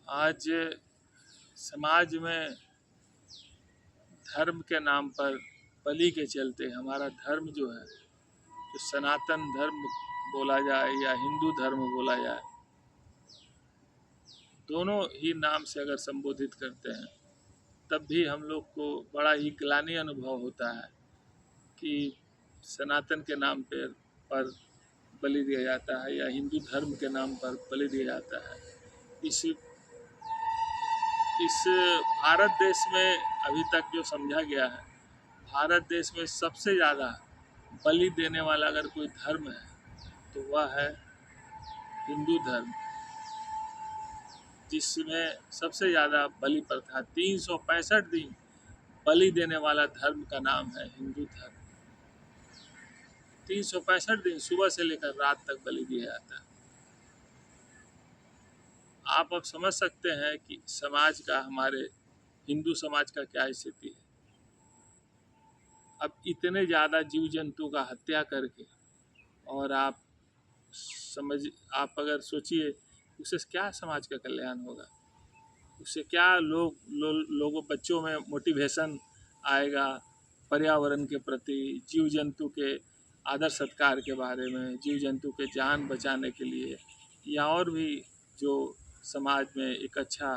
आज समाज में धर्म के नाम पर बलि के चलते हमारा धर्म जो है, जो सनातन धर्म बोला जाए या हिंदू धर्म बोला जाए, दोनों ही नाम से अगर संबोधित करते हैं तब भी हम लोग को बड़ा ही ग्लानि अनुभव होता है कि सनातन के नाम पर बलि दिया जाता है या हिंदू धर्म के नाम पर बलि दिया जाता है। इस भारत देश में अभी तक जो समझा गया है, भारत देश में सबसे ज़्यादा बलि देने वाला अगर कोई धर्म है तो वह है हिंदू धर्म, जिसमें सबसे ज़्यादा बलि प्रथा 365 दिन बलि देने वाला धर्म का नाम है हिंदू धर्म। 365 दिन सुबह से लेकर रात तक बलि दिया जाता है। आप अब समझ सकते हैं कि समाज का, हमारे हिंदू समाज का क्या स्थिति है। अब इतने ज़्यादा जीव जंतु का हत्या करके, और आप अगर सोचिए उससे क्या समाज का कल्याण होगा, उससे क्या लोगों बच्चों में मोटिवेशन आएगा पर्यावरण के प्रति, जीव जंतु के आदर सत्कार के बारे में, जीव जंतु के जान बचाने के लिए, या और भी जो समाज में एक अच्छा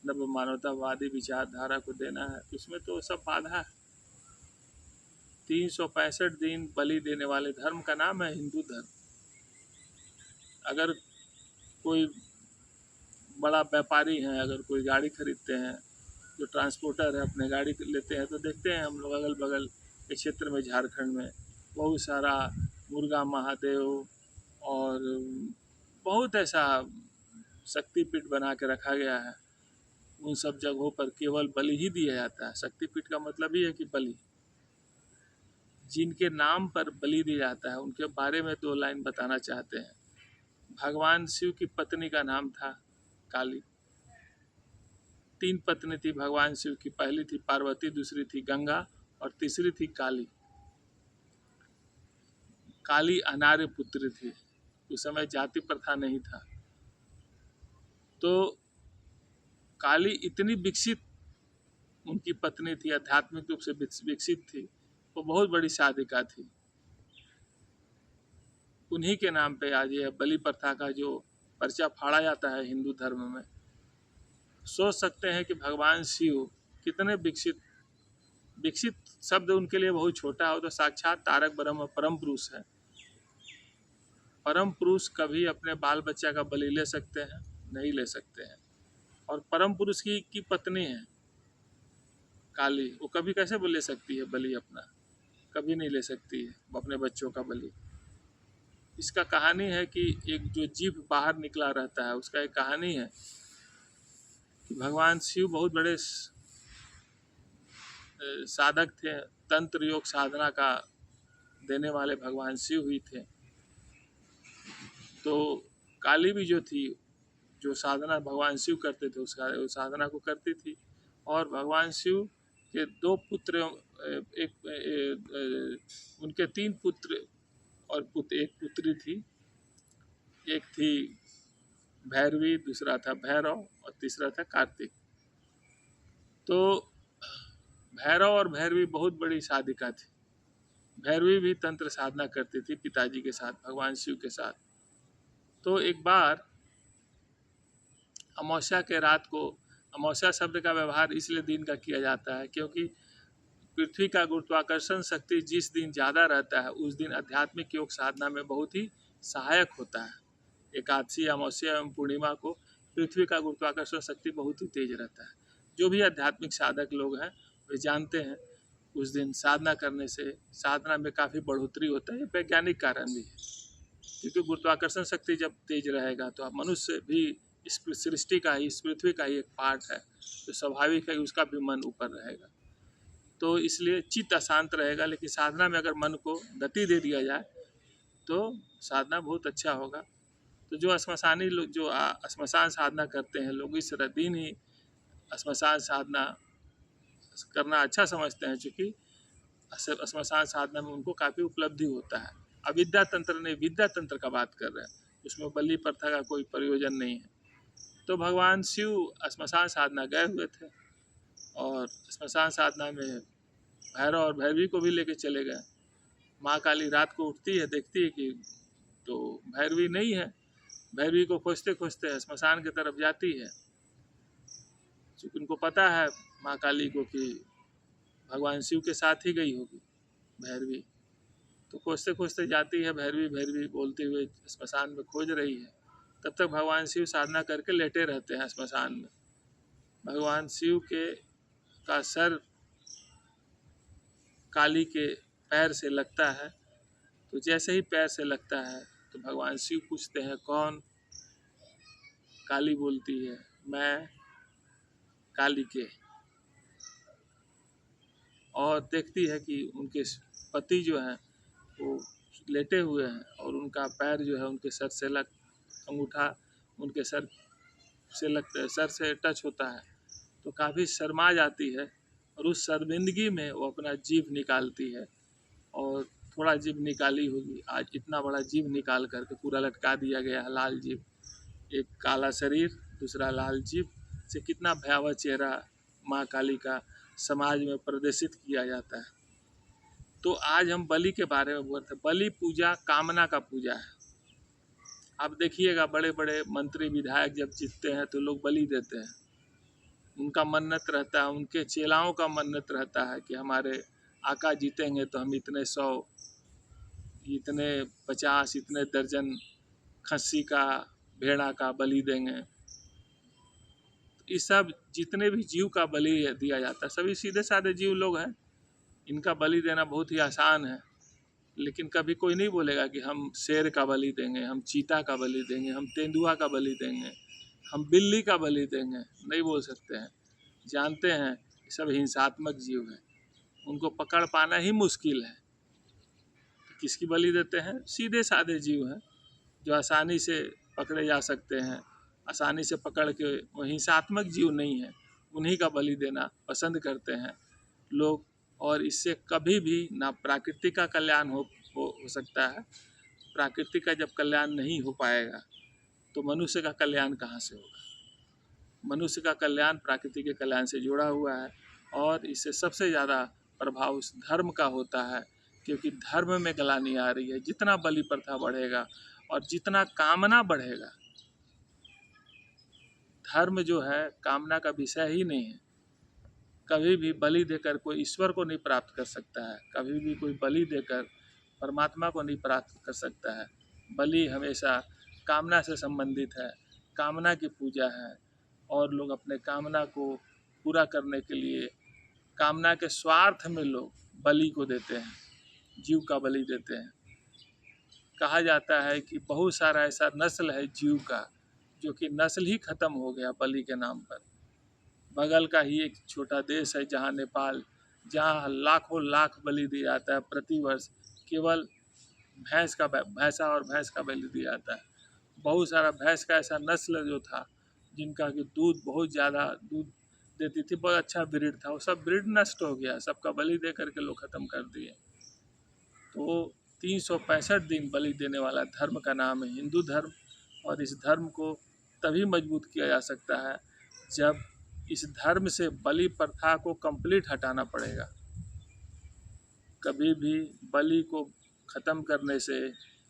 नव मानवतावादी विचारधारा को देना है, उसमें तो सब बाधा है। 365 दिन बलि देने वाले धर्म का नाम है हिंदू धर्म। अगर कोई बड़ा व्यापारी हैं, अगर कोई गाड़ी खरीदते हैं, जो ट्रांसपोर्टर है अपने गाड़ी लेते हैं, तो देखते हैं हम लोग अगल बगल के क्षेत्र में, झारखंड में बहुत सारा मुर्गा महादेव और बहुत ऐसा शक्तिपीठ बना के रखा गया है। उन सब जगहों पर केवल बलि ही दिया जाता है। शक्तिपीठ का मतलब ही है कि बलि, जिनके नाम पर बलि दिया जाता है उनके बारे में 2 लाइन बताना चाहते हैं। भगवान शिव की पत्नी का नाम था काली। 3 पत्नी थी भगवान शिव की। पहली थी पार्वती, दूसरी थी गंगा और तीसरी थी काली। काली अनार्य पुत्री थी, उस समय जाति प्रथा नहीं था। तो काली इतनी विकसित उनकी पत्नी थी, आध्यात्मिक रूप से विकसित थी, वो बहुत बड़ी साधिका थी। उन्हीं के नाम पे आज यह बलि प्रथा का जो पर्चा फाड़ा जाता है हिंदू धर्म में। सोच सकते हैं कि भगवान शिव कितने विकसित शब्द उनके लिए बहुत छोटा हो, तो साक्षात तारक ब्रह्म परम पुरुष है। परम पुरुष कभी अपने बाल बच्चा का बलि ले सकते हैं? नहीं ले सकते हैं। और परम पुरुष की पत्नी है काली, वो कभी कैसे ले सकती है बलि अपना? कभी नहीं ले सकती है अपने बच्चों का बलि। इसका कहानी है कि एक जो जीव बाहर निकला रहता है, उसका एक कहानी है कि भगवान शिव बहुत बड़े साधक थे, तंत्र योग साधना का देने वाले भगवान शिव ही थे। तो काली भी जो थी, जो साधना भगवान शिव करते थे, उस साधना को करती थी। और भगवान शिव के 2 पुत्र, उनके 3 पुत्र और एक पुत्री थी। एक थी भैरवी, दूसरा था भैरव और तीसरा था कार्तिक। तो भैरव और भैरवी बहुत बड़ी साधिका थी। भैरवी भी तंत्र साधना करती थी पिताजी के साथ, भगवान शिव के साथ। तो एक बार अमावस्या के रात को, अमावस्या शब्द का व्यवहार इसलिए दिन का किया जाता है क्योंकि पृथ्वी का गुरुत्वाकर्षण शक्ति जिस दिन ज़्यादा रहता है उस दिन आध्यात्मिक योग साधना में बहुत ही सहायक होता है। एकादशी, अमावस्या एवं पूर्णिमा को पृथ्वी का गुरुत्वाकर्षण शक्ति बहुत ही तेज रहता है। जो भी आध्यात्मिक साधक लोग हैं वे जानते हैं उस दिन साधना करने से साधना में काफ़ी बढ़ोतरी होता है। वैज्ञानिक कारण भी है, क्योंकि गुरुत्वाकर्षण शक्ति जब तेज रहेगा तो मनुष्य भी इस सृष्टि का ही, इस पृथ्वी का ही एक पार्ट है, तो स्वाभाविक है उसका भी मन ऊपर रहेगा। तो इसलिए चित्त अशांत रहेगा। लेकिन साधना में अगर मन को गति दे दिया जाए तो साधना बहुत अच्छा होगा। तो जो श्मशानी लोग, जो श्मशान साधना करते हैं लोग, इस दिन ही श्मशान साधना करना अच्छा समझते हैं, चूँकि श्मशान साधना में उनको काफ़ी उपलब्धि होता है। अविद्या तंत्र नहीं, विद्या तंत्र का बात कर रहे हैं, उसमें बलि प्रथा का कोई प्रयोजन नहीं है। तो भगवान शिव श्मशान साधना गए हुए थे और श्मशान साधना में भैरव और भैरवी को भी लेके चले गए। माँ काली रात को उठती है, देखती है कि तो भैरवी नहीं है। भैरवी को खोजते खोजते श्मशान की तरफ जाती है। चूँकि उनको पता है माँ काली को कि भगवान शिव के साथ ही गई होगी भैरवी, तो खोजते खोजते जाती है। भैरवी भैरवी बोलते हुए श्मशान में खोज रही है। तब तक भगवान शिव साधना करके लेटे रहते हैं श्मशान में। भगवान शिव का सर काली के पैर से लगता है। तो जैसे ही पैर से लगता है तो भगवान शिव पूछते हैं कौन? काली बोलती है मैं काली के। और देखती है कि उनके पति जो हैं वो लेटे हुए हैं और उनका पैर जो है उनके सर से अंगूठा उनके सर से टच होता है। तो काफ़ी शर्मा जाती है और उस शर्मिंदगी में वो अपना जीभ निकालती है। और थोड़ा जीभ निकाली होगी, आज इतना बड़ा जीभ निकाल करके पूरा लटका दिया गया है, लाल जीभ। एक काला शरीर, दूसरा लाल जीभ से कितना भयावह चेहरा माँ काली का समाज में प्रदर्शित किया जाता है। तो आज हम बलि के बारे में बोलते हैं। बलि पूजा कामना का पूजा है। आप देखिएगा बड़े बड़े मंत्री विधायक जब जीतते हैं तो लोग बलि देते हैं। उनका मन्नत रहता है, उनके चेलाओं का मन्नत रहता है कि हमारे आका जीतेंगे तो हम इतने 100, इतने 50, इतने दर्जन खस्सी का, भेड़ा का बलि देंगे। ये सब जितने भी जीव का बलि दिया जाता है सभी सीधे साधे जीव लोग हैं। इनका बलि देना बहुत ही आसान है। लेकिन कभी कोई नहीं बोलेगा कि हम शेर का बलि देंगे, हम चीता का बलि देंगे, हम तेंदुआ का बलि देंगे, हम बिल्ली का बलि देंगे। नहीं बोल सकते हैं। जानते हैं ये सब हिंसात्मक जीव हैं, उनको पकड़ पाना ही मुश्किल है। तो किसकी बलि देते हैं? सीधे साधे जीव हैं जो आसानी से पकड़े जा सकते हैं, आसानी से पकड़ के, वो हिंसात्मक जीव नहीं है, उन्हीं का बलि देना पसंद करते हैं लोग। और इससे कभी भी ना प्रकृति का कल्याण हो सकता है। प्रकृति का जब कल्याण नहीं हो पाएगा तो मनुष्य का कल्याण कहाँ से होगा? मनुष्य का कल्याण प्रकृति के कल्याण से जुड़ा हुआ है। और इससे सबसे ज़्यादा प्रभाव उस धर्म का होता है, क्योंकि धर्म में गलानी आ रही है। जितना बलि प्रथा बढ़ेगा और जितना कामना बढ़ेगा, धर्म जो है कामना का विषय ही नहीं है। कभी भी बलि देकर कोई ईश्वर को नहीं प्राप्त कर सकता है, कभी भी कोई बलि देकर परमात्मा को नहीं प्राप्त कर सकता है। बलि हमेशा कामना से संबंधित है, कामना की पूजा है। और लोग अपने कामना को पूरा करने के लिए, कामना के स्वार्थ में लोग बलि को देते हैं, जीव का बलि देते हैं। कहा जाता है कि बहुत सारा ऐसा नस्ल है जीव का जो कि नस्ल ही खत्म हो गया बलि के नाम पर। बगल का ही एक छोटा देश है जहाँ नेपाल, जहाँ लाखों लाख बलि दिया जाता है प्रतिवर्ष। केवल भैंसा और भैंस का बलि दिया जाता है। बहुत सारा भैंस का ऐसा नस्ल जो था जिनका कि दूध बहुत ज़्यादा दूध देती थी, बहुत अच्छा ब्रीड था, वो सब ब्रीड नष्ट हो गया, सबका बलि दे करके लोग ख़त्म कर दिए। तो 365 दिन बलि देने वाला धर्म का नाम है हिंदू धर्म। और इस धर्म को तभी मजबूत किया जा सकता है जब इस धर्म से बलि प्रथा को कंप्लीट हटाना पड़ेगा। कभी भी बलि को ख़त्म करने से,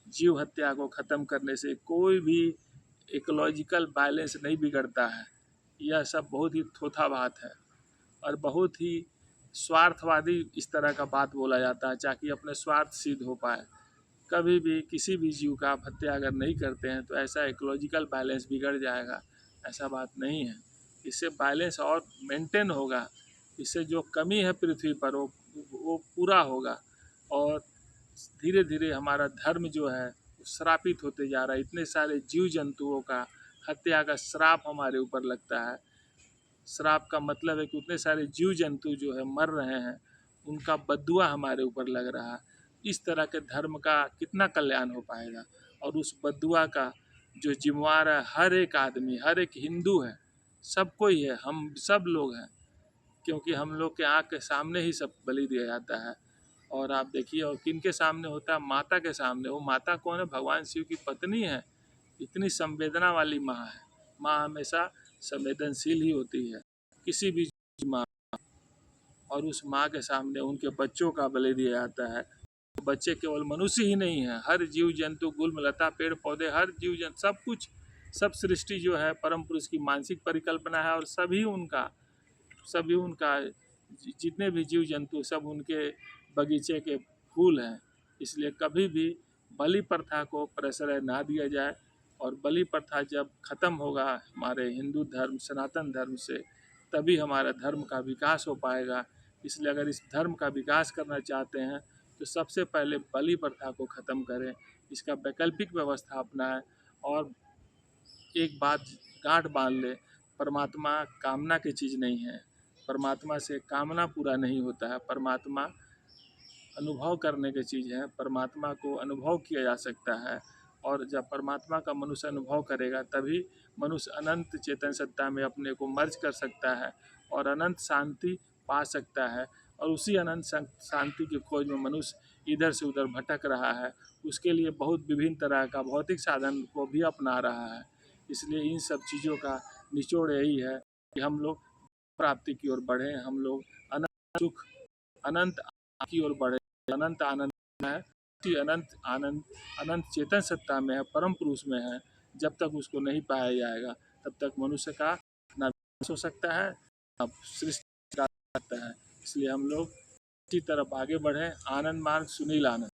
जीव हत्या को ख़त्म करने से कोई भी इकोलॉजिकल बैलेंस नहीं बिगड़ता है। यह सब बहुत ही थोथा बात है और बहुत ही स्वार्थवादी इस तरह का बात बोला जाता है ताकि अपने स्वार्थ सिद्ध हो पाए। कभी भी किसी भी जीव का आप हत्या अगर नहीं करते हैं तो ऐसा इकोलॉजिकल बैलेंस बिगड़ जाएगा, ऐसा बात नहीं है। इससे बैलेंस और मेंटेन होगा, इससे जो कमी है पृथ्वी पर वो पूरा होगा। और धीरे धीरे हमारा धर्म जो है श्रापित होते जा रहा है। इतने सारे जीव जंतुओं का हत्या का श्राप हमारे ऊपर लगता है। श्राप का मतलब है कि उतने सारे जीव जंतु जो है मर रहे हैं, उनका बद्दुआ हमारे ऊपर लग रहा है। इस तरह के धर्म का कितना कल्याण हो पाएगा? और उस बद्दुआ का जो जिम्मेवार है हर एक आदमी, हर एक हिंदू है, सबको ही है, हम सब लोग हैं। क्योंकि हम लोग के आँख के सामने ही सब बलि दिया जाता है। और आप देखिए, और किन के सामने होता है? माता के सामने। वो माता कौन है? भगवान शिव की पत्नी है। इतनी संवेदना वाली माँ है, माँ हमेशा संवेदनशील ही होती है। किसी भी माँ, और उस माँ के सामने उनके बच्चों का बलि दिया जाता है। तो बच्चे केवल मनुष्य ही नहीं है, हर जीव जंतु, गुल्म लता, पेड़ पौधे, हर जीव जंतु, सब कुछ, सब सृष्टि जो है परम पुरुष की मानसिक परिकल्पना है। और सभी उनका जितने भी जीव जंतु सब उनके बगीचे के फूल हैं। इसलिए कभी भी बलि प्रथा को प्रश्रय ना दिया जाए। और बलि प्रथा जब ख़त्म होगा हमारे हिंदू धर्म, सनातन धर्म से, तभी हमारा धर्म का विकास हो पाएगा। इसलिए अगर इस धर्म का विकास करना चाहते हैं तो सबसे पहले बलि प्रथा को ख़त्म करें, इसका वैकल्पिक व्यवस्था अपनाएं। और एक बात गांठ बांध ले, परमात्मा कामना की चीज़ नहीं है। परमात्मा से कामना पूरा नहीं होता है। परमात्मा अनुभव करने की चीज़ है। परमात्मा को अनुभव किया जा सकता है। और जब परमात्मा का मनुष्य अनुभव करेगा तभी मनुष्य अनंत चेतन सत्ता में अपने को मर्ज कर सकता है और अनंत शांति पा सकता है। और उसी अनंत शांति की खोज में मनुष्य इधर से उधर भटक रहा है। उसके लिए बहुत विभिन्न तरह का भौतिक साधन को भी अपना रहा है। इसलिए इन सब चीज़ों का निचोड़ यही है कि हम लोग प्राप्ति की ओर बढ़ें, हम लोग अनंत सुख, अनंत की ओर बढ़ें। अनंत आनंद है, अनंत आनंद अनंत चेतन सत्ता में है, परम पुरुष में है। जब तक उसको नहीं पाया जाएगा तब तक मनुष्य का ना विनाश हो सकता है, ना सृष्टि का सकता है। इसलिए हम लोग इसी तरफ आगे बढ़ें। आनंद मार्ग, सुनील आनंद।